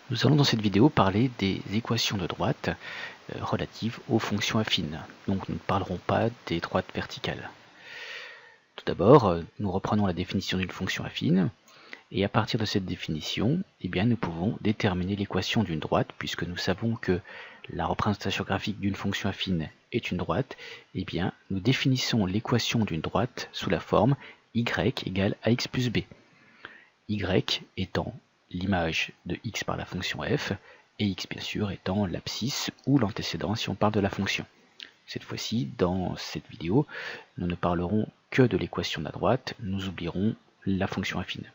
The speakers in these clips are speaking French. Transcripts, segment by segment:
Nous allons dans cette vidéo parler des équations de droite relatives aux fonctions affines. Donc nous ne parlerons pas des droites verticales. Tout d'abord, nous reprenons la définition d'une fonction affine, et à partir de cette définition, nous pouvons déterminer l'équation d'une droite, puisque nous savons que la représentation graphique d'une fonction affine est une droite. Nous définissons l'équation d'une droite sous la forme y égale ax plus b. Y étant l'image de x par la fonction f, et x bien sûr étant l'abscisse ou l'antécédent si on parle de la fonction. Cette fois-ci, dans cette vidéo, nous ne parlerons que de l'équation de la droite, nous oublierons la fonction affine.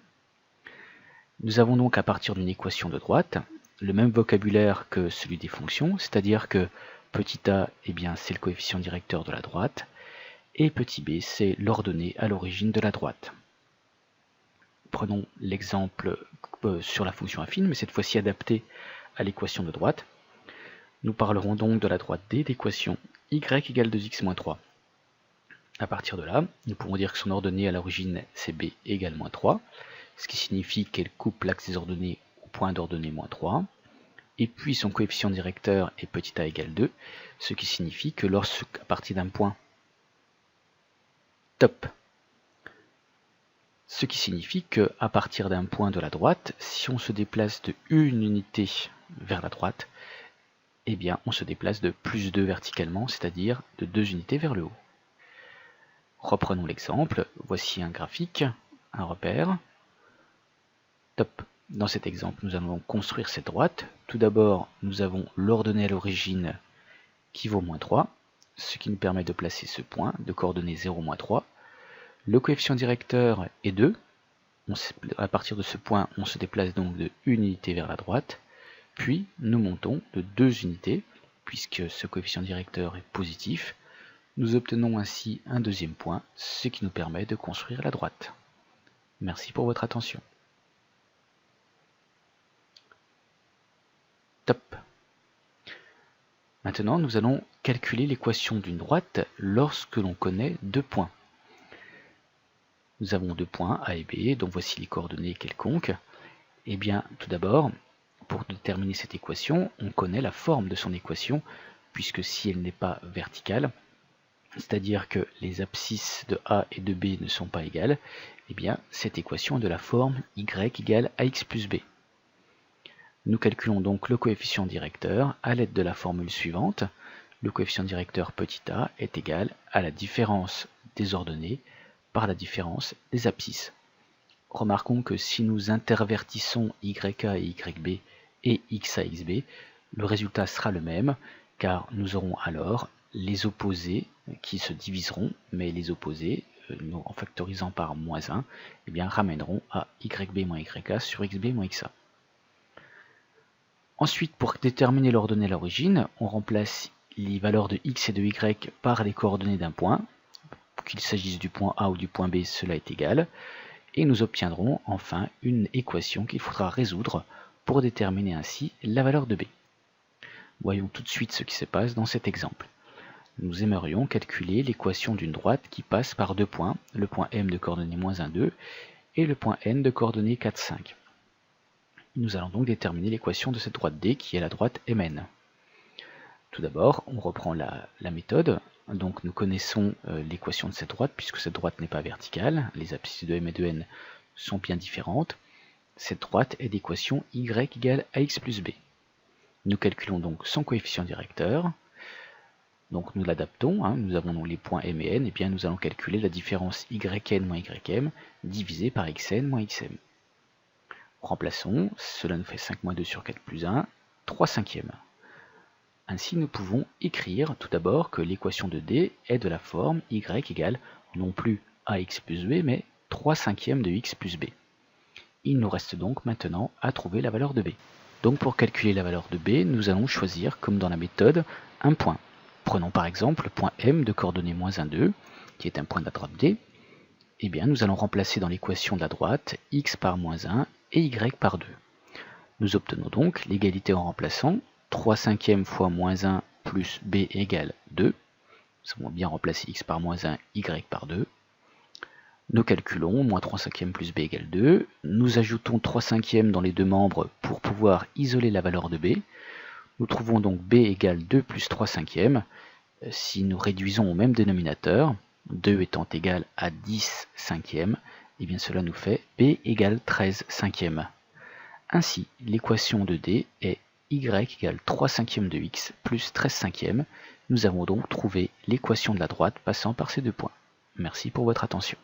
Nous avons donc à partir d'une équation de droite le même vocabulaire que celui des fonctions, c'est-à-dire que petit a, c'est le coefficient directeur de la droite, et petit b, c'est l'ordonnée à l'origine de la droite. Prenons l'exemple sur la fonction affine, mais cette fois-ci adapté à l'équation de droite. Nous parlerons donc de la droite D d'équation y égale 2x moins 3. À partir de là, nous pouvons dire que son ordonnée à l'origine c'est b égale moins 3, ce qui signifie qu'elle coupe l'axe des ordonnées au point d'ordonnée moins 3. Et puis son coefficient directeur est petit a égale 2, ce qui signifie que lorsqu'à partir d'un point ce qui signifie qu'à partir d'un point de la droite, si on se déplace de une unité vers la droite, on se déplace de plus 2 verticalement, c'est-à-dire de 2 unités vers le haut. Reprenons l'exemple, voici un graphique, un repère. Dans cet exemple, nous allons construire cette droite. Tout d'abord, nous avons l'ordonnée à l'origine qui vaut moins 3, ce qui nous permet de placer ce point de coordonnées 0, moins 3. Le coefficient directeur est 2. À partir de ce point, on se déplace donc de 1 unité vers la droite. Puis, nous montons de 2 unités, puisque ce coefficient directeur est positif. Nous obtenons ainsi un deuxième point, ce qui nous permet de construire la droite. Merci pour votre attention. Maintenant, nous allons calculer l'équation d'une droite lorsque l'on connaît deux points. Nous avons deux points A et B, donc voici les coordonnées quelconques. Tout d'abord, pour déterminer cette équation, on connaît la forme de son équation, puisque si elle n'est pas verticale, c'est-à-dire que les abscisses de A et de B ne sont pas égales, cette équation est de la forme y égale ax plus b. Nous calculons donc le coefficient directeur à l'aide de la formule suivante. Le coefficient directeur petit a est égal à la différence des ordonnées par la différence des abscisses. Remarquons que si nous intervertissons YA et YB et XA, XB, le résultat sera le même, car nous aurons alors les opposés qui se diviseront, mais les opposés, en factorisant par moins 1, ramèneront à YB moins YA sur XB moins XA. Ensuite, pour déterminer l'ordonnée à l'origine, on remplace les valeurs de x et de y par les coordonnées d'un point. Qu'il s'agisse du point A ou du point B, cela est égal. Et nous obtiendrons enfin une équation qu'il faudra résoudre pour déterminer ainsi la valeur de B. Voyons tout de suite ce qui se passe dans cet exemple. Nous aimerions calculer l'équation d'une droite qui passe par deux points, le point M de coordonnées moins 1, 2 et le point N de coordonnées 4, 5. Nous allons donc déterminer l'équation de cette droite D qui est la droite Mn. Tout d'abord, on reprend la méthode. Donc nous connaissons l'équation de cette droite puisque cette droite n'est pas verticale. Les abscisses de M et de N sont bien différentes. Cette droite est d'équation y égale ax plus b. Nous calculons donc son coefficient directeur. Donc nous l'adaptons. Nous avons donc les points M et N. Nous allons calculer la différence yn moins ym divisé par xn moins xm. Remplaçons, cela nous fait 5 moins 2 sur 4 plus 1, 3 cinquièmes. Ainsi, nous pouvons écrire tout d'abord que l'équation de D est de la forme y égale non plus ax plus b, mais 3 cinquièmes de x plus b. Il nous reste donc maintenant à trouver la valeur de b. Donc pour calculer la valeur de b, nous allons choisir, comme dans la méthode, un point. Prenons par exemple le point M de coordonnées moins 1, 2, qui est un point de la droite D. Nous allons remplacer dans l'équation de la droite x par moins 1 et y par 2. Nous obtenons donc l'égalité en remplaçant 3 cinquièmes fois moins 1 plus b égale 2. Nous avons bien remplacé x par moins 1, y par 2. Nous calculons moins 3 cinquièmes plus b égale 2. Nous ajoutons 3 cinquièmes dans les deux membres pour pouvoir isoler la valeur de b. Nous trouvons donc b égale 2 plus 3 cinquièmes. Si nous réduisons au même dénominateur, 2 étant égal à 10 cinquièmes, et bien cela nous fait b égale 13 cinquièmes. Ainsi, l'équation de D est y égale 3 cinquièmes de x plus 13 cinquièmes. Nous avons donc trouvé l'équation de la droite passant par ces deux points. Merci pour votre attention.